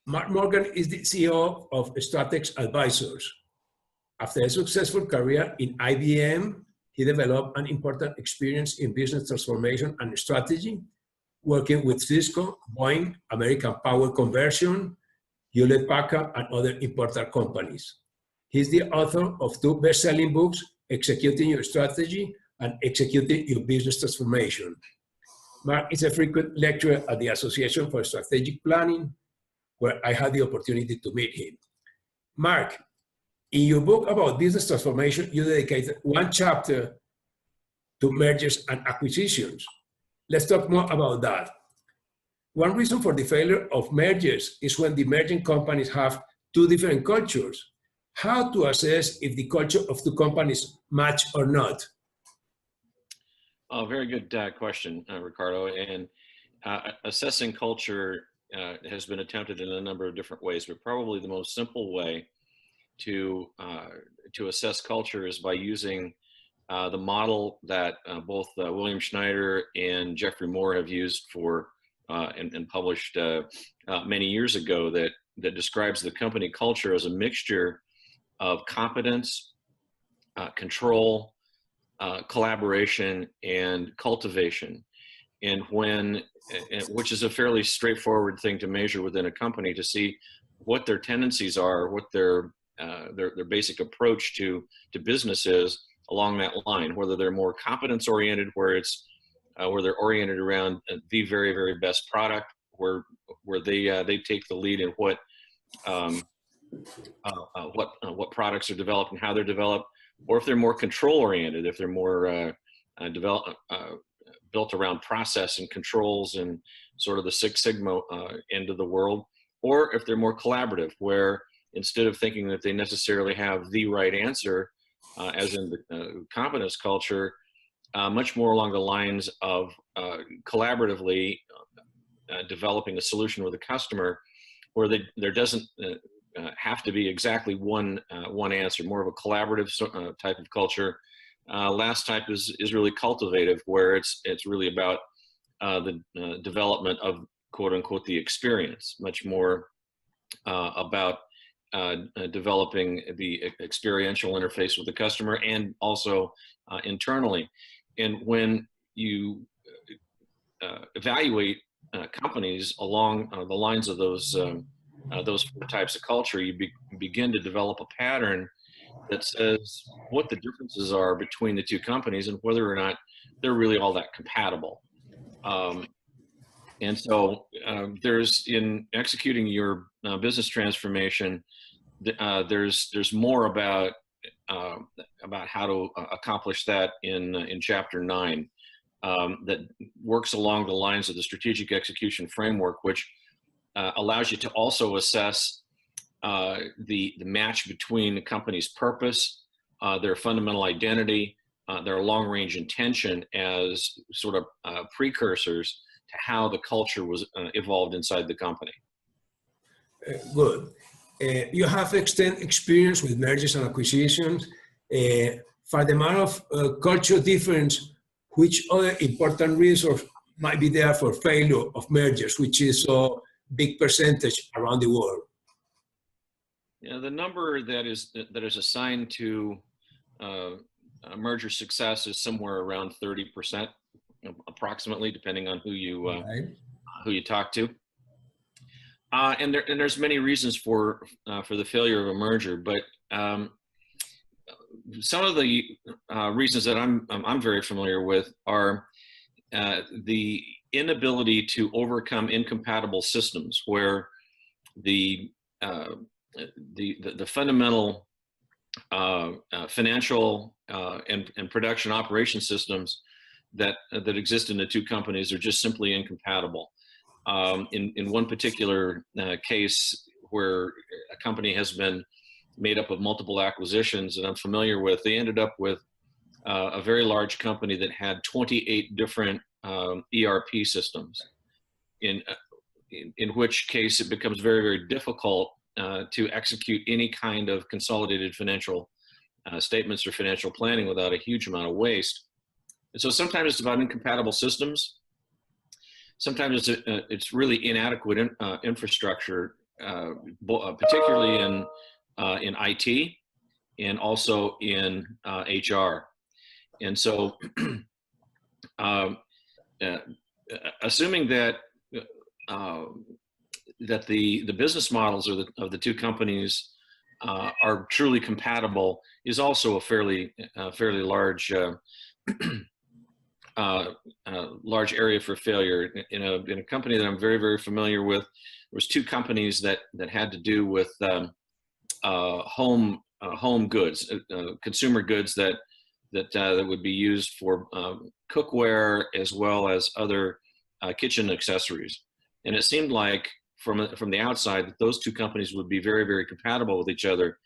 Mark Morgan is the CEO of StratEx Advisors. After a successful career in IBM, he developed an important experience in business transformation and strategy, working with Cisco, Boeing, American Power Conversion, Hewlet Packard, and other important companies. He's the author of 2 best-selling books, Executing Your Strategy and Executing Your Business Transformation. Mark is a frequent lecturer at the Association for Strategic Planning, where I had the opportunity to meet him. Mark, in your book about business transformation, you dedicated 1 chapter to mergers and acquisitions. Let's talk more about that. One reason for the failure of mergers is when the merging companies have 2 different cultures. How to assess if the culture of 2 companies match or not? Oh, very good question, Ricardo. And assessing culture has been attempted in a number of different ways, but probably the most simple way to assess culture is by using the model that both William Schneider and Jeffrey Moore have used for and published many years ago, that describes the company culture as a mixture of competence, control, collaboration, and cultivation. And which is a fairly straightforward thing to measure within a company, to see what their tendencies are, what their basic approach to business is along that line, whether they're more competence oriented, where they're oriented around the very, very best product, where they take the lead in what products are developed and how they're developed, or if they're more control oriented, if they're more built around process and controls and sort of the Six Sigma end of the world, or if they're more collaborative, where instead of thinking that they necessarily have the right answer, as in the competence culture, much more along the lines of collaboratively developing a solution with a customer, where there doesn't have to be exactly one answer, more of a collaborative type of culture. Last type is really cultivative, where it's really about the development of, quote unquote, the experience, much more about developing the experiential interface with the customer, and also internally. And when you evaluate companies along the lines of those 4 types of culture, you begin to develop a pattern that says what the differences are between the 2 companies and whether or not they're really all that compatible. And so there's, in executing your business transformation, there's more about how to accomplish that in chapter 9, that works along the lines of the strategic execution framework, which allows you to also assess the match between the company's purpose, their fundamental identity, their long-range intention, as sort of precursors to how the culture was evolved inside the company. Good. You have extensive experience with mergers and acquisitions. For the matter of culture difference, which other important reasons might be there for failure of mergers, which is a big percentage around the world? Yeah, the number that is assigned to merger success is somewhere around 30%, approximately, depending on who you talk to. And there's many reasons for the failure of a merger, but some of the reasons that I'm very familiar with are the inability to overcome incompatible systems, where the the fundamental financial and production operation systems that exist in the two companies are just simply incompatible. In one particular case where a company has been made up of multiple acquisitions that I'm familiar with, they ended up with a very large company that had 28 different ERP systems, in which case it becomes very, very difficult to execute any kind of consolidated financial statements or financial planning without a huge amount of waste. And so sometimes it's about incompatible systems. Sometimes it's really inadequate infrastructure, particularly in IT and also in HR. And so, assuming that the business models of the two companies are truly compatible is also a fairly large large area for failure. In a company that I'm very, very familiar with, there was two companies that had to do with home goods, consumer goods that would be used for cookware as well as other kitchen accessories. And it seemed like from the outside that those two companies would be very, very compatible with each other.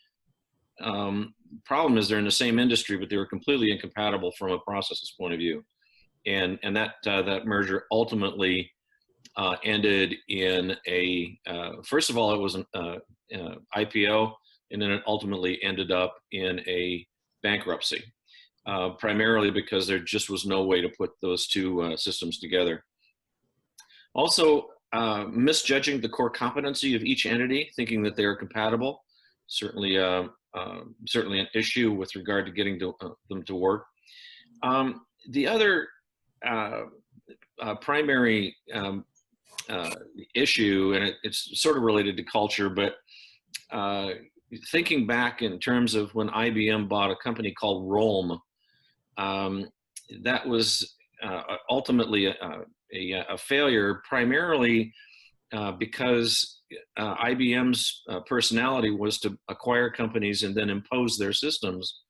Problem is they're in the same industry, but they were completely incompatible from a processes point of view. And that merger ultimately ended in a, first of all, it was an IPO, and then it ultimately ended up in a bankruptcy, primarily because there just was no way to put those two systems together. Also, misjudging the core competency of each entity, thinking that they are compatible, certainly an issue with regard to getting them to work. The other primary issue, and it's sort of related to culture, but thinking back in terms of when IBM bought a company called Rolm, that was ultimately a failure, primarily because IBM's personality was to acquire companies and then impose their systems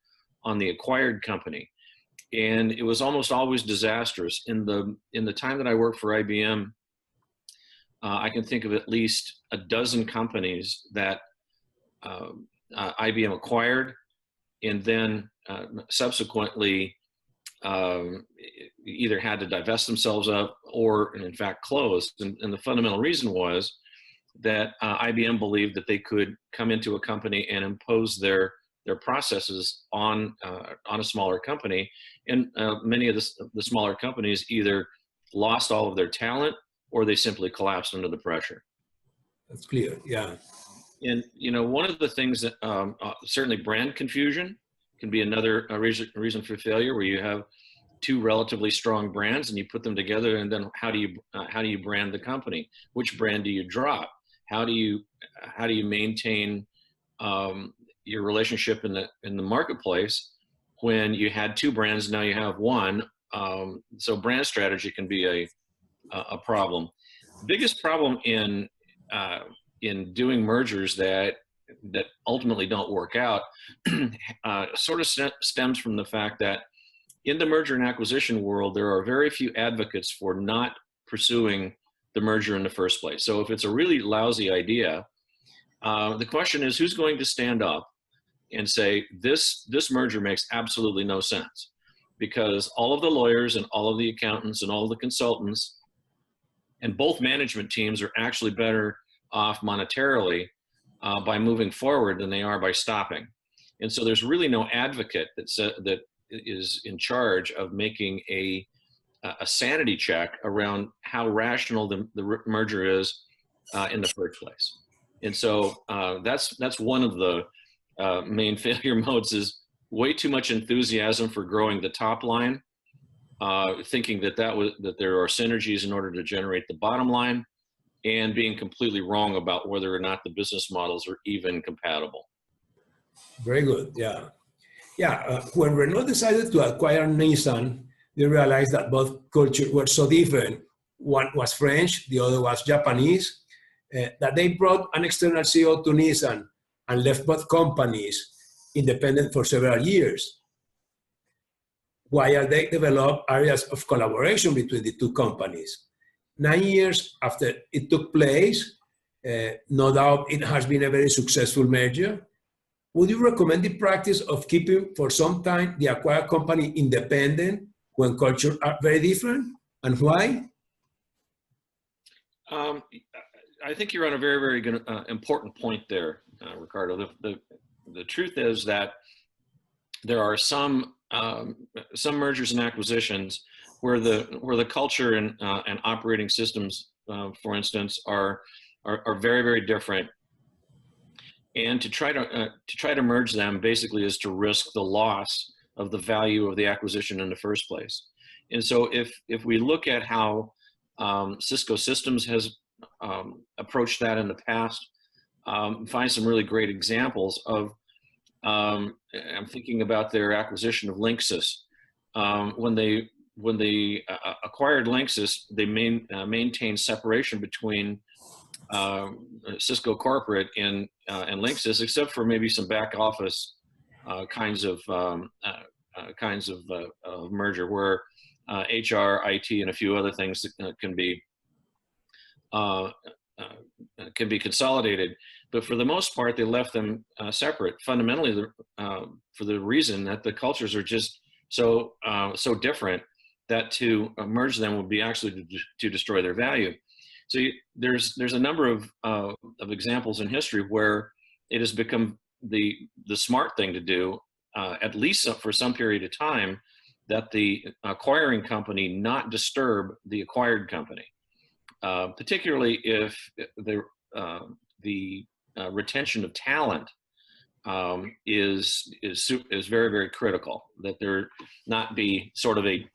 on the acquired company. And it was almost always disastrous. In the time that I worked for IBM, I can think of at least a dozen companies that IBM acquired and then subsequently either had to divest themselves of or in fact closed. And the fundamental reason was that IBM believed that they could come into a company and impose their processes on a smaller company. And many of the smaller companies either lost all of their talent or they simply collapsed under the pressure. That's clear, yeah. And one of the things that certainly brand confusion can be another reason for failure, where you have two relatively strong brands and you put them together, and then how do you brand the company? Which brand do you drop? How do you maintain your relationship in the marketplace when you had two brands, now you have one? So brand strategy can be a problem. The biggest problem in doing mergers that ultimately don't work out sort of stems from the fact that in the merger and acquisition world, there are very few advocates for not pursuing the merger in the first place. So if it's a really lousy idea, the question is, who's going to stand up and say, this merger makes absolutely no sense? Because all of the lawyers and all of the accountants and all of the consultants and both management teams are actually better off monetarily by moving forward than they are by stopping. And so there's really no advocate that is in charge of making a sanity check around how rational the merger is in the first place. And so that's one of the main failure modes, is way too much enthusiasm for growing the top line, thinking that there are synergies in order to generate the bottom line, and being completely wrong about whether or not the business models are even compatible. Very good, yeah. Yeah, when Renault decided to acquire Nissan, they realized that both cultures were so different. One was French, the other was Japanese, that they brought an external CEO to Nissan and left both companies independent for several years, while they developed areas of collaboration between the two companies. 9 years after it took place, no doubt it has been a very successful merger. Would you recommend the practice of keeping for some time the acquired company independent when cultures are very different, and why? I think you're on a very, very good, important point there, Ricardo. The truth is that there are some mergers and acquisitions where the culture and operating systems, for instance, are very, very different. And to try to merge them basically is to risk the loss of the value of the acquisition in the first place. And so if we look at how Cisco Systems has approached that in the past, find some really great examples of, I'm thinking about their acquisition of Linksys. When they acquired Linksys, they maintained separation between Cisco corporate and Linksys, except for maybe some back office kinds of merger where HR, IT, and a few other things that can be consolidated. But for the most part, they left them separate. Fundamentally, for the reason that the cultures are just so different that to merge them would be actually to destroy their value. So there's a number of examples in history where it has become the smart thing to do, at least for some period of time, that the acquiring company not disturb the acquired company, particularly if the retention of talent is very, very critical. That there not be sort of a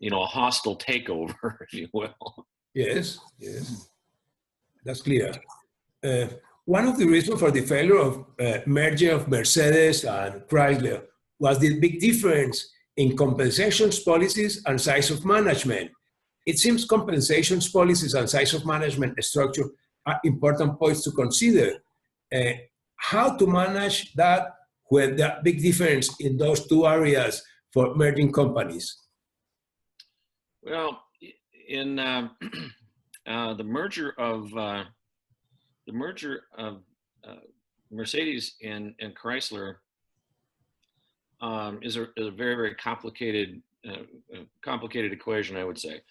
hostile takeover, if you will. Yes, yes, that's clear. One of the reasons for the failure of merger of Mercedes and Chrysler was the big difference in compensations policies and size of management. It seems compensations policies and size of management structure are important points to consider. How to manage that with the big difference in those two areas for merging companies? Well, in the merger of Mercedes and Chrysler is a very, very complicated equation, I would say.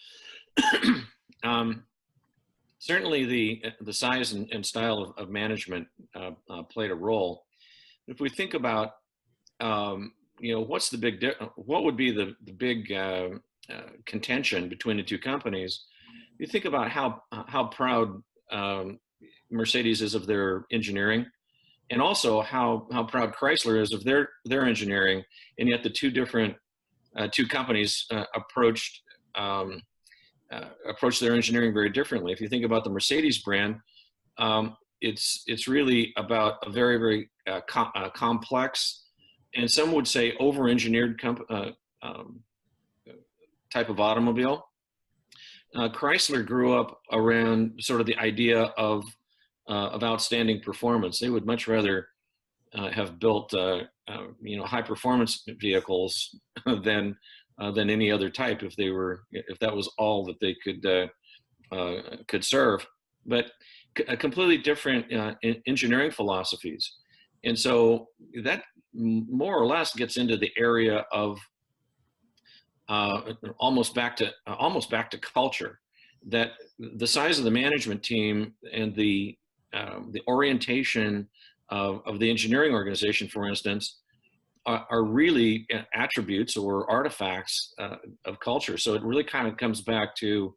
Certainly the size and style of management played a role. If we think about what would be the big contention between the two companies, you think about how proud Mercedes is of their engineering, and also how proud Chrysler is of their engineering, and yet the two companies approached their engineering very differently. If you think about the Mercedes brand, it's really about a very, very complex, and some would say over-engineered type of automobile. Chrysler grew up around sort of the idea of outstanding performance. They would much rather have built high performance vehicles than any other type if that was all that they could serve. But completely different engineering philosophies, and so that more or less gets into the area of almost back to culture. That the size of the management team and the orientation of the engineering organization, for instance, are really attributes or artifacts of culture. So it really kind of comes back to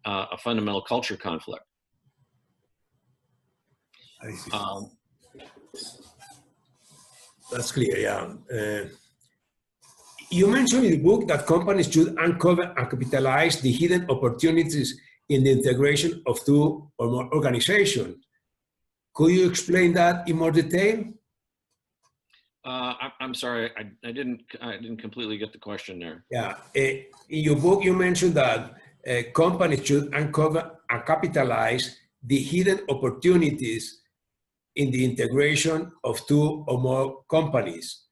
a fundamental culture conflict. I see. That's clear, yeah. You mentioned in the book that companies should uncover and capitalize the hidden opportunities in the integration of two or more organizations. Could you explain that in more detail? I'm sorry, I didn't completely get the question there. Yeah, in your book you mentioned that companies should uncover and capitalize the hidden opportunities in the integration of two or more companies.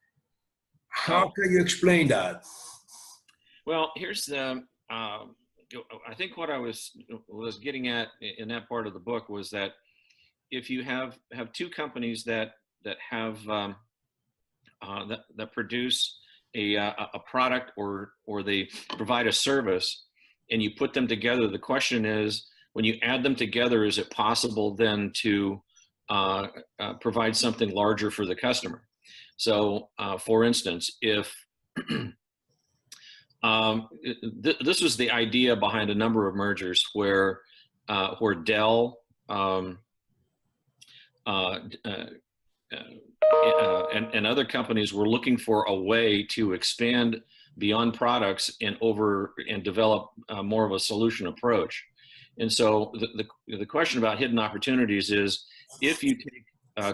How can you explain that? Well, here's the, I think what I was getting at in that part of the book was that if you have two companies that have that produce a product or they provide a service, and you put them together, the question is, when you add them together, is it possible then to provide something larger for the customer? So, for instance, if this was the idea behind a number of mergers where Dell and other companies were looking for a way to expand beyond products and develop more of a solution approach. And so the question about hidden opportunities is, if you take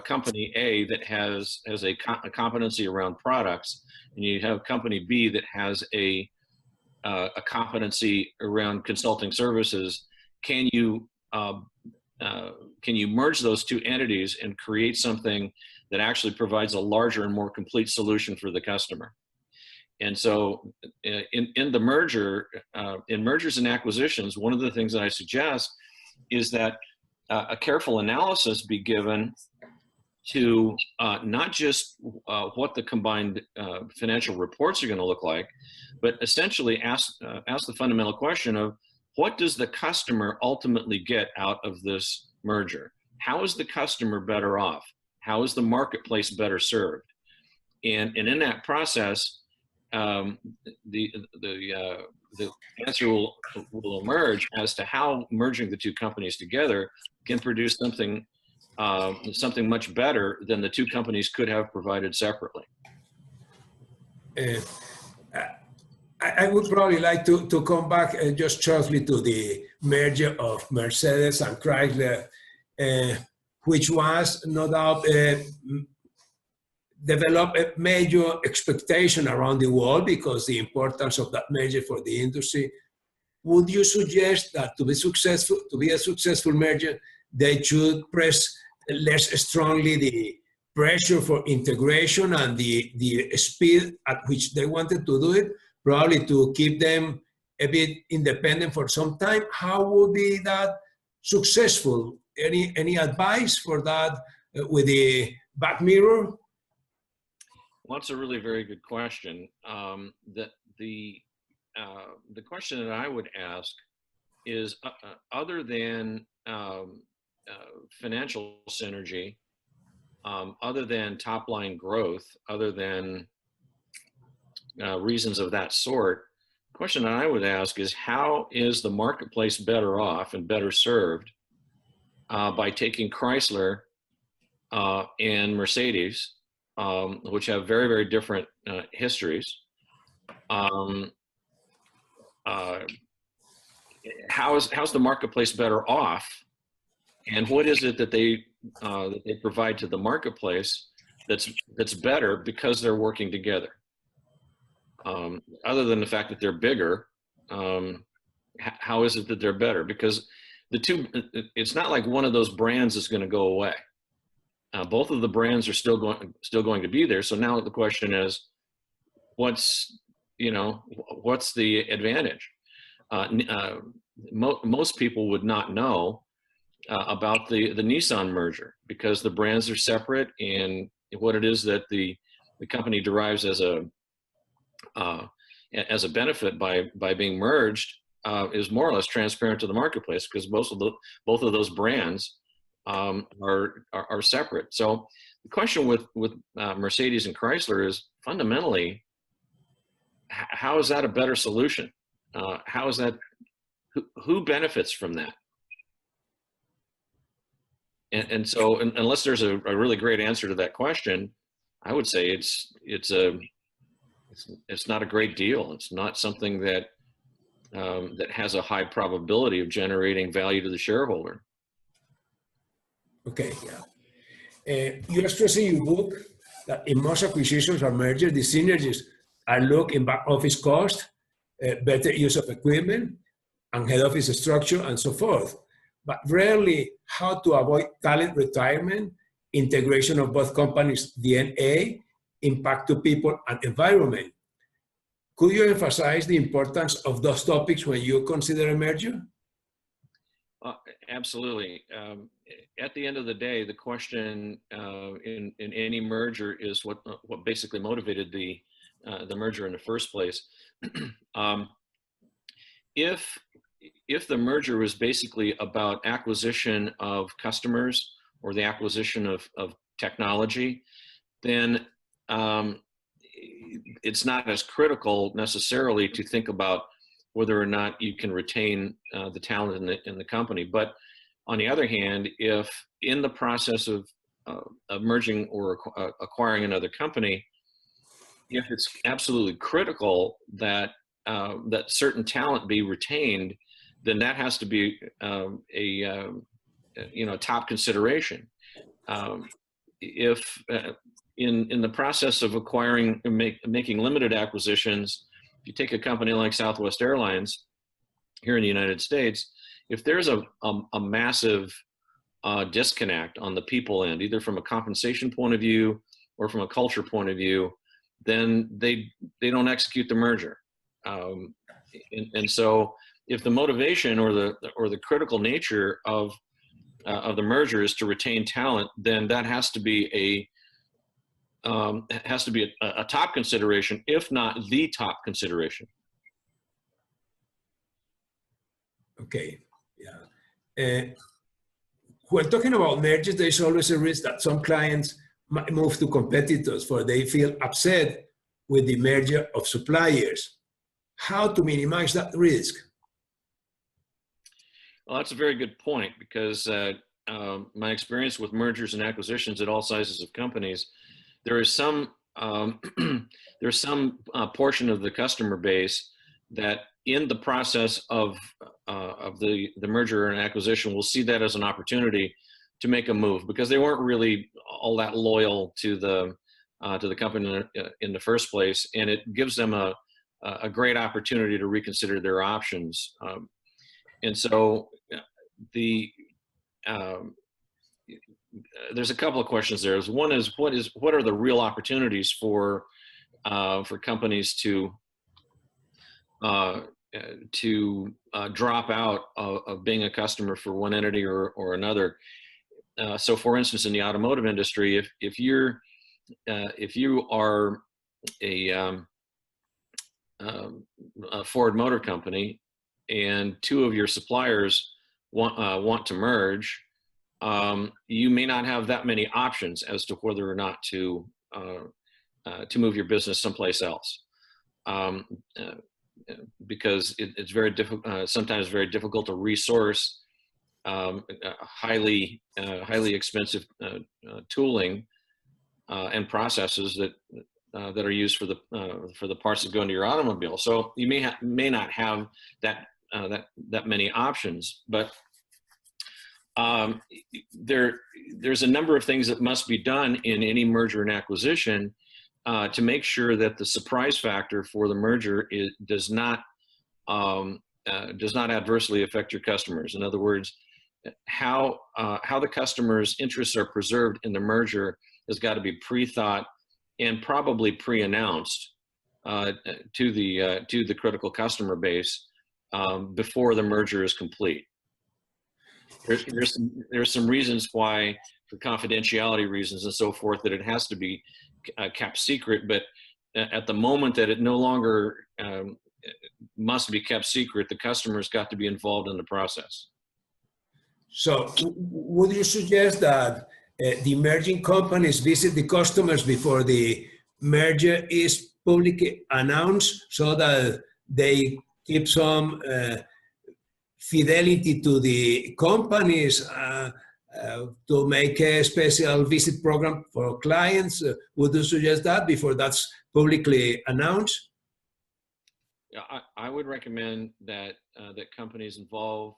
company A that has a competency around products, and you have company B that has a competency around consulting services, can you merge those two entities and create something that actually provides a larger and more complete solution for the customer? And so in the merger, in mergers and acquisitions, one of the things that I suggest is that a careful analysis be given to not just what the combined financial reports are going to look like, but essentially ask the fundamental question of, what does the customer ultimately get out of this merger? How is the customer better off? How is the marketplace better served? And in that process, the answer will emerge as to how merging the two companies together can produce something much better than the two companies could have provided separately. I would probably like to come back just shortly to the merger of Mercedes and Chrysler, which was no doubt developed a major expectation around the world because the importance of that merger for the industry. Would you suggest that to be a successful merger, they should press less strongly the pressure for integration and the speed at which they wanted to do it, probably to keep them a bit independent for some time? How would be that successful? Any advice for that with the back mirror? Well, that's a really very good question. The question that I would ask is, other than financial synergy, other than top line growth, other than reasons of that sort, the question that I would ask is, how is the marketplace better off and better served by taking Chrysler and Mercedes, which have very, very different histories? How's the marketplace better off, and what is it that they provide to the marketplace that's better because they're working together? Other than the fact that they're bigger, how is it that they're better? Because the two, it's not like one of those brands is going to go away. Both of the brands are still going to be there. So now the question is, what's the advantage? Most people would not know about the Nissan merger because the brands are separate, and what it is that the company derives as a benefit by being merged is more or less transparent to the marketplace, because both of those brands are separate. So the question with Mercedes and Chrysler is fundamentally, how is that a better solution? How is that? Who benefits from that? And so, unless there's a really great answer to that question, I would say it's not a great deal. It's not something that has a high probability of generating value to the shareholder. Okay, yeah. You stress in your book that in most acquisitions or mergers, the synergies are looked in back office cost, better use of equipment, and head office structure, and so forth. But rarely how to avoid talent retirement integration of both companies' DNA, impact to people and environment. Could you emphasize the importance of those topics when you consider a merger? Absolutely. At the end of the day, the question in any merger is what basically motivated the merger in the first place. If the merger was basically about acquisition of customers or the acquisition of technology, then it's not as critical necessarily to think about whether or not you can retain the talent in the company. But on the other hand, if in the process of merging or acquiring another company, if it's absolutely critical that that certain talent be retained, then that has to be a top consideration. If in the process of acquiring and making limited acquisitions, if you take a company like Southwest Airlines here in the United States, if there's a massive disconnect on the people end, either from a compensation point of view or from a culture point of view, then they don't execute the merger. And so if the motivation or the critical nature of the merger is to retain talent, then that has to be a top consideration, if not the top consideration. Okay, yeah. When talking about mergers, there's always a risk that some clients might move to competitors for they feel upset with the merger of suppliers. How to minimize that risk? Well, that's a very good point, because my experience with mergers and acquisitions at all sizes of companies, there is some there's some portion of the customer base that in the process of the merger and acquisition will see that as an opportunity to make a move, because they weren't really all that loyal to the company in the first place, and it gives them a great opportunity to reconsider their options. And so there's a couple of questions there. One is what are the real opportunities for companies to drop out of being a customer for one entity or another. So for instance, in the automotive industry, if you are a Ford Motor Company and two of your suppliers want to merge, you may not have that many options as to whether or not to move your business someplace else, because it's very difficult, sometimes very difficult to resource highly expensive tooling and processes that are used for the parts that go into your automobile. So you may not have that many options, but there's a number of things that must be done in any merger and acquisition to make sure that the surprise factor for the merger does not adversely affect your customers. In other words, how the customer's interests are preserved in the merger has got to be pre-thought and probably pre-announced to the critical customer base before the merger is complete. There's some reasons why, for confidentiality reasons and so forth, that it has to be kept secret, but at the moment that it no longer must be kept secret, the customer's got to be involved in the process. So would you suggest that the merging companies visit the customers before the merger is publicly announced, so that they keep some fidelity to the companies, to make a special visit program for clients? Would you suggest that before that's publicly announced? Yeah, I would recommend that companies involve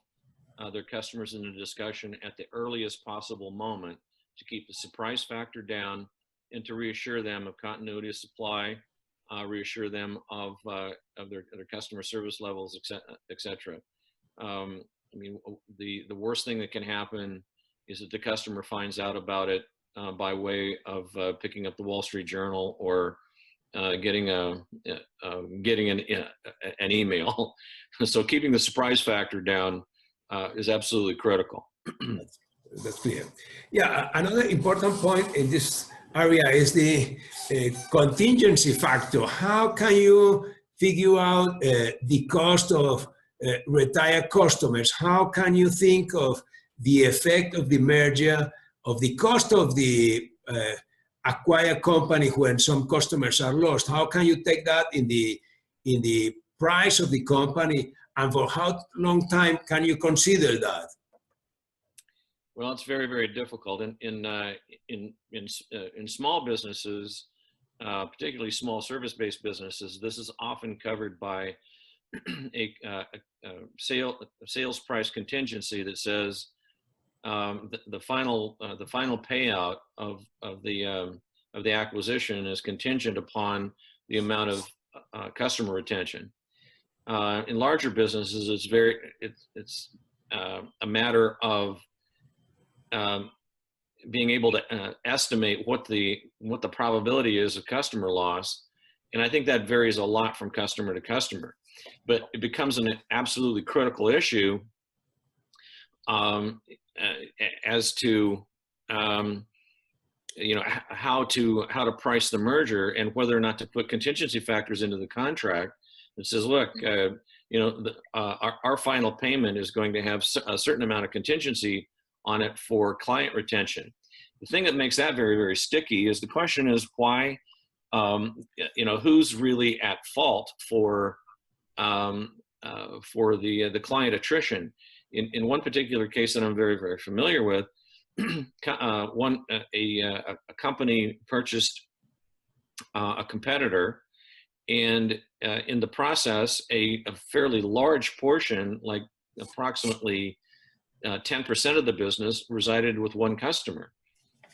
their customers in the discussion at the earliest possible moment to keep the surprise factor down and to reassure them of continuity of supply, reassure them of their customer service levels, et cetera. I mean, the worst thing that can happen is that the customer finds out about it by way of picking up the Wall Street Journal or getting an email. So keeping the surprise factor down is absolutely critical. That's clear. Yeah, another important point in this area is the contingency factor. How can you figure out the cost of retired customers? How can you think of the effect of the merger, of the cost of the acquired company when some customers are lost? How can you take that in the price of the company, and for how long time can you consider that? Well, it's very, very difficult in small businesses, particularly small service-based businesses. This is often covered by a sales price contingency that says the final payout of the acquisition is contingent upon the amount of customer retention. In larger businesses, it's a matter of being able to estimate what the probability is of customer loss, and I think that varies a lot from customer to customer. But it becomes an absolutely critical issue as to how to price the merger, and whether or not to put contingency factors into the contract that says, look, our final payment is going to have a certain amount of contingency on it for client retention. The thing that makes that very, very sticky is the question is why, who's really at fault for the client attrition. In one particular case that I'm very, very familiar with, a company purchased a competitor, and in the process, a fairly large portion, like approximately 10% of the business, resided with one customer.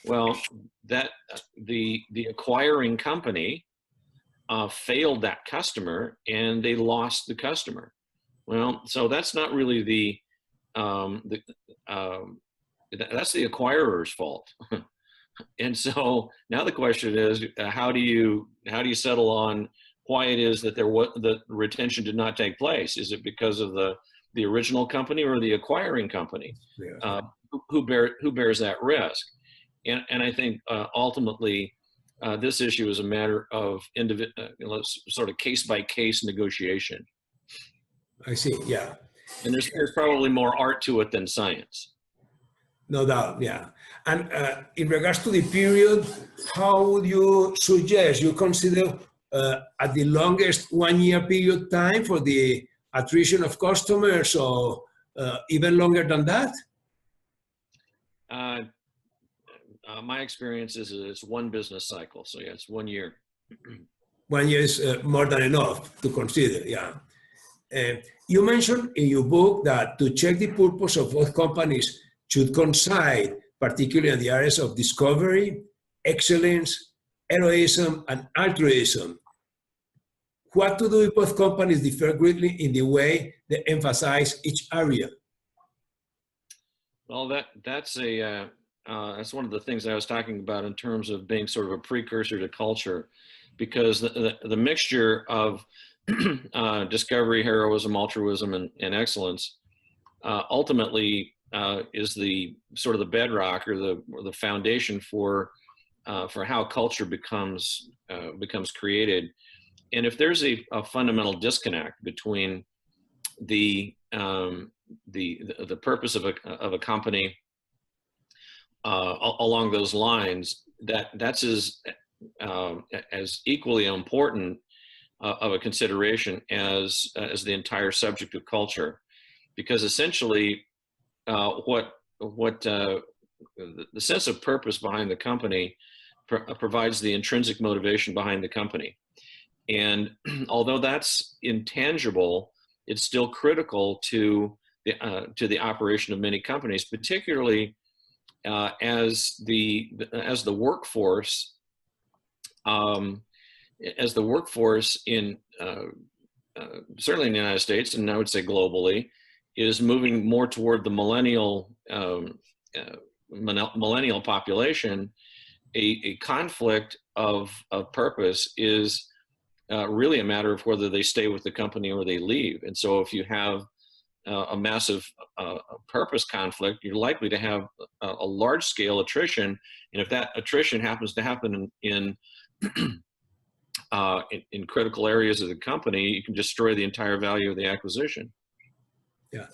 Well, that the acquiring company failed that customer, and they lost the customer. Well, so that's not really that's the acquirer's fault. And so now the question is, how do you settle on why it is that the retention did not take place? Is it because of the original company or the acquiring company? Yeah. Who bears that risk? And I think ultimately this issue is a matter of sort of case-by-case negotiation. I see, yeah. And there's probably more art to it than science. No doubt, yeah. And in regards to the period, how would you suggest you consider at the longest 1 year period time for the attrition of customers, or even longer than that? My experience is it's one business cycle. So yeah, it's 1 year. 1 year is more than enough to consider, yeah. You mentioned in your book that to check the purpose of both companies should coincide, particularly in the areas of discovery, excellence, heroism, and altruism. What to do if both companies differ greatly in the way they emphasize each area? Well, that's one of the things I was talking about in terms of being sort of a precursor to culture, because the mixture of discovery, heroism, altruism, and excellence ultimately is the sort of the bedrock or the foundation for how culture becomes created. And if there's a fundamental disconnect between the purpose of a company along those lines, that's as equally important of a consideration as the entire subject of culture, because essentially what the sense of purpose behind the company provides the intrinsic motivation behind the company. And although that's intangible, it's still critical to the operation of many companies, particularly as the workforce in certainly in the United States, and I would say globally, is moving more toward the millennial millennial population, a conflict of purpose is really a matter of whether they stay with the company or they leave. And so if you have a massive purpose conflict, you're likely to have a large scale attrition. And if that attrition happens to happen in critical areas of the company, you can destroy the entire value of the acquisition. Yeah.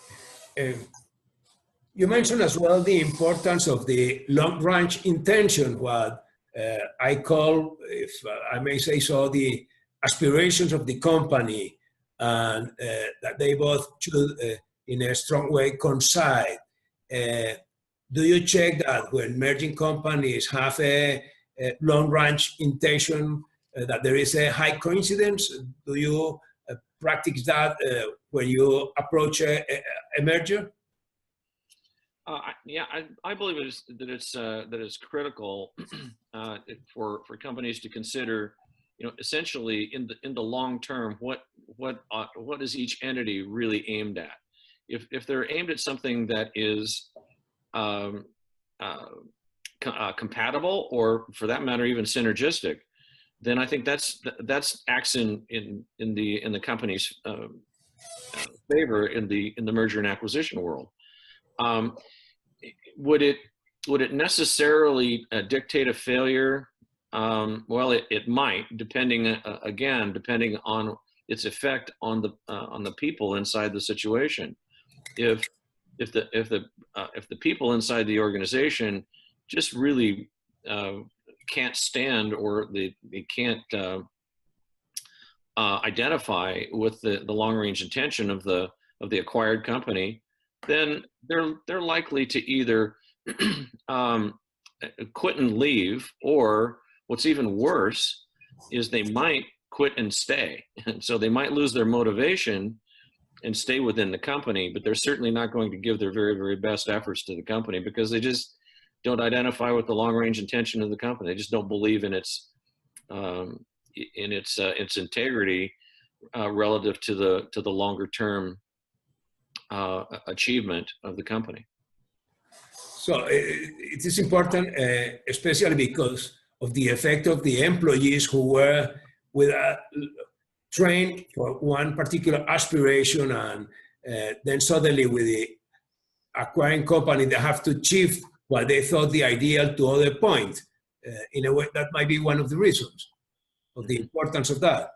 You mentioned as well the importance of the long-range intention, what I call, if I may say so, the aspirations of the company, and that they both should, in a strong way, coincide. Do you check that when merging companies have a long-range intention, that there is a high coincidence? Do you practice that when you approach a merger? Yeah, I believe that it's critical for companies to consider, essentially in the long term, what is each entity really aimed at? If they're aimed at something that is compatible, or for that matter even synergistic, then I think that's acts in the company's favor in the merger and acquisition world. Would it necessarily dictate a failure? Well, it might, depending on its effect on the people inside the situation. If the people inside the organization just really can't stand, or they can't identify with the long-range intention of the acquired company, then they're likely to either quit and leave, or what's even worse is they might quit and stay. And so they might lose their motivation and stay within the company, but they're certainly not going to give their very, very best efforts to the company, because they just don't identify with the long-range intention of the company. They just don't believe in its integrity relative to the longer-term achievement of the company. So it is important, especially because of the effect of the employees who were trained for one particular aspiration, and then suddenly with the acquiring company, they have to shift what they thought the ideal to other point. In a way, that might be one of the reasons of the importance of that.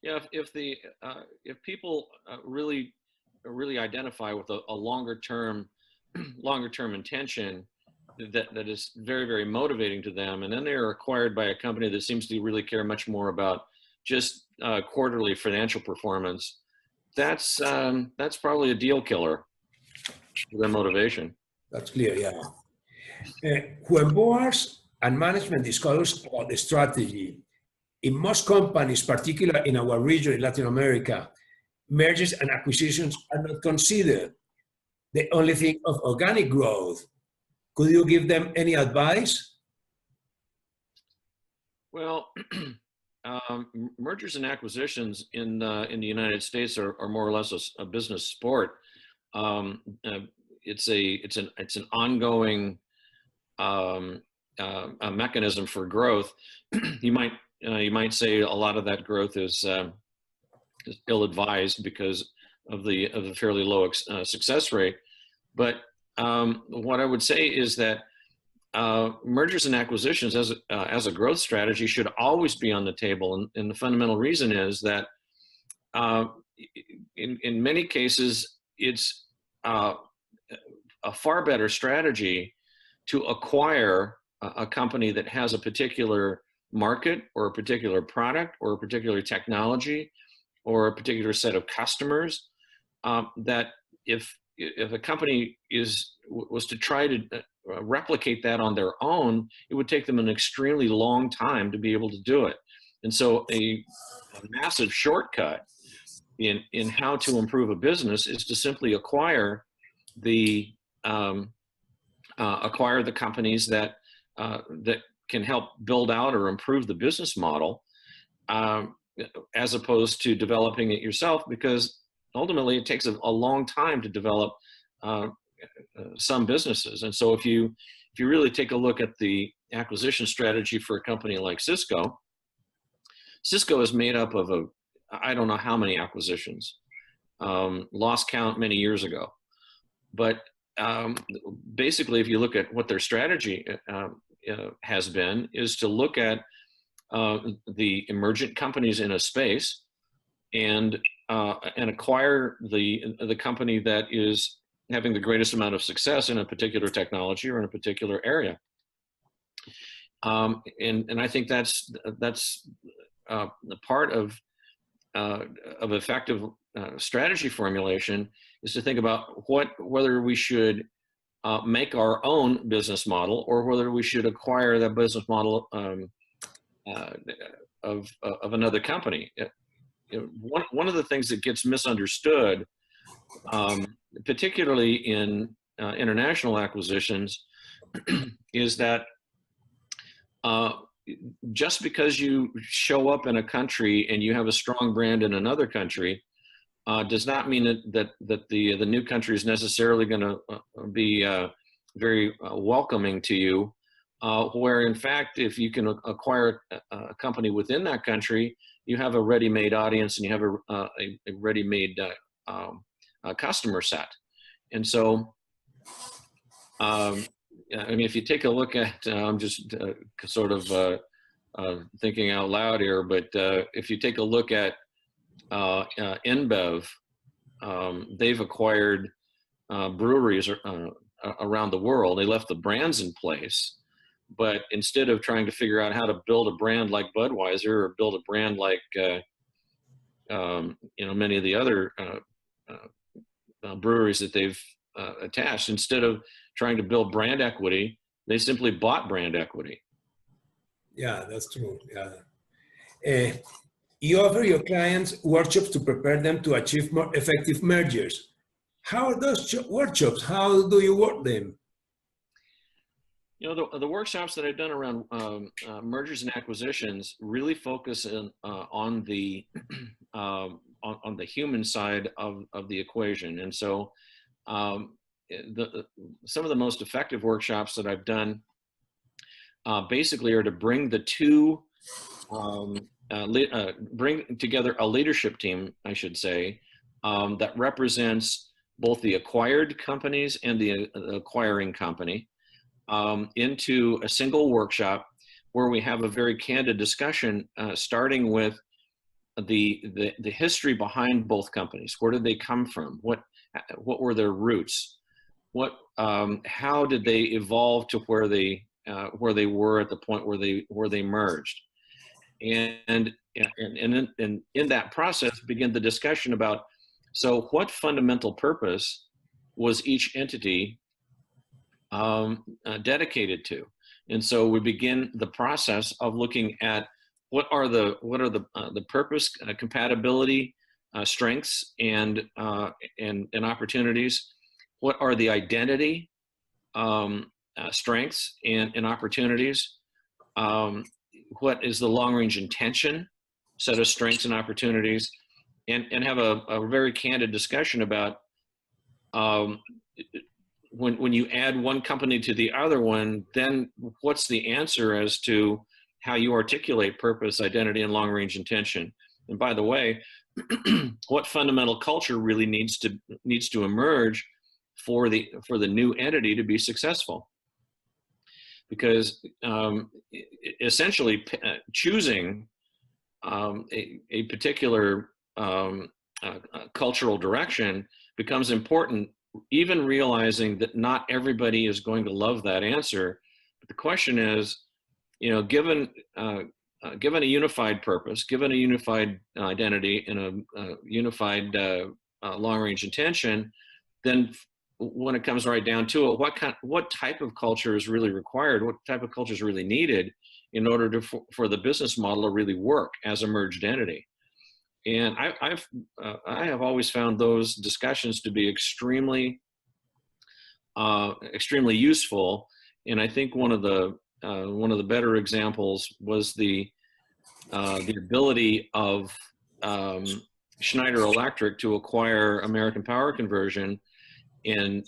Yeah, if people really identify with a longer term intention that is very, very motivating to them, and then they're acquired by a company that seems to really care much more about just quarterly financial performance, that's probably a deal killer for their motivation. That's clear, yeah. When boards and management discuss about the strategy, in most companies, particularly in our region in Latin America, mergers and acquisitions are not considered. They only think of organic growth. Could you give them any advice? Well, mergers and acquisitions in the United States are more or less a business sport. It's an ongoing a mechanism for growth. You might say a lot of that growth is ill-advised because of the fairly low success rate. But what I would say is that mergers and acquisitions as a growth strategy should always be on the table, and the fundamental reason is that in many cases it's a far better strategy to acquire a company that has a particular market, or a particular product, or a particular technology, or a particular set of customers, that if a company was to try to replicate that on their own, it would take them an extremely long time to be able to do it. And so a massive shortcut in how to improve a business is to simply acquire the companies that can help build out or improve the business model, as opposed to developing it yourself, because ultimately it takes a long time to develop some businesses. And so if you really take a look at the acquisition strategy for a company like Cisco, Cisco is made up of I don't know how many acquisitions, lost count many years ago. But basically, if you look at what their strategy has been, is to look at the emergent companies in a space and acquire the company that is having the greatest amount of success in a particular technology or in a particular area. And I think that's the part of effective strategy formulation is to think about whether we should make our own business model or whether we should acquire that business model of another company. One of the things that gets misunderstood, particularly in international acquisitions, is that just because you show up in a country and you have a strong brand in another country does not mean that the new country is necessarily going to be very welcoming to you. Where in fact, if you can acquire a company within that country, you have a ready-made audience and you have a ready-made customer set. And so, I mean, if you take a look at, I'm just sort of thinking out loud here, but if you take a look at InBev, they've acquired breweries around the world. They left the brands in place, but instead of trying to figure out how to build a brand like Budweiser or build a brand like many of the other breweries that they've attached, instead of trying to build brand equity, they simply bought brand equity. Yeah, that's true. Yeah. You offer your clients workshops to prepare them to achieve more effective mergers. How are those workshops? How do you work them? You know, the workshops that I've done around mergers and acquisitions really focus on the human side of the equation. And so some of the most effective workshops that I've done basically are to bring the two, bring together a leadership team, I should say, that represents both the acquired companies and the acquiring company into a single workshop where we have a very candid discussion, starting with the history behind both companies. Where did they come from? What were their roots? How did they evolve to where they were at the point where they merged? And in that process, begin the discussion about, so what fundamental purpose was each entity dedicated to? And so we begin the process of looking at what are the purpose, compatibility, strengths, and opportunities. What are the identity, strengths, and opportunities? What is the long-range intention, set of strengths and opportunities, and have a very candid discussion about when you add one company to the other one, then what's the answer as to how you articulate purpose, identity, and long-range intention? And by the way, what fundamental culture really needs to emerge for the new entity to be successful? Because essentially choosing a particular cultural direction becomes important, even realizing that not everybody is going to love that answer. But the question is, you know, given a unified purpose, given a unified identity, and a unified long-range intention, then when it comes right down to it, what type of culture is really required? What type of culture is really needed in order for the business model to really work as a merged entity? And I have always found those discussions to be extremely useful. And I think one of the better examples was the ability of Schneider Electric to acquire American Power Conversion and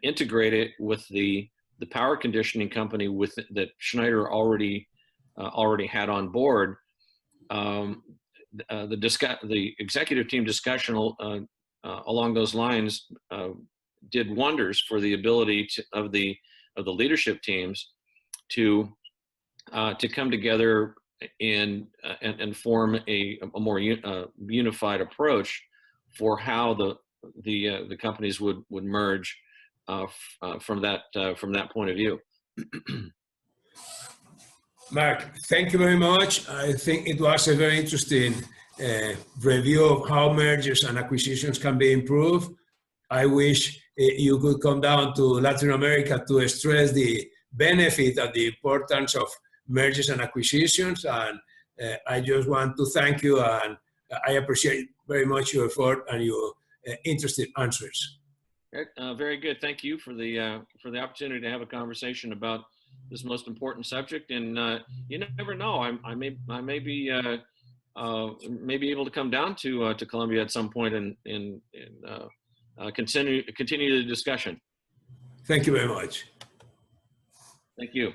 integrate it with the power conditioning company that Schneider already had on board. The executive team discussion along those lines did wonders for the ability of the leadership teams to come together and form a more unified approach for how the companies would merge from that point of view. Mark, thank you very much. I think it was a very interesting review of how mergers and acquisitions can be improved. I wish you could come down to Latin America to stress the benefit and the importance of mergers and acquisitions. And I just want to thank you, and I appreciate very much your effort and your interested answers. Very good. Thank you for the opportunity to have a conversation about this most important subject. And you never know, I may be able to come down to Colombia at some point and continue the discussion. Thank you very much. Thank you.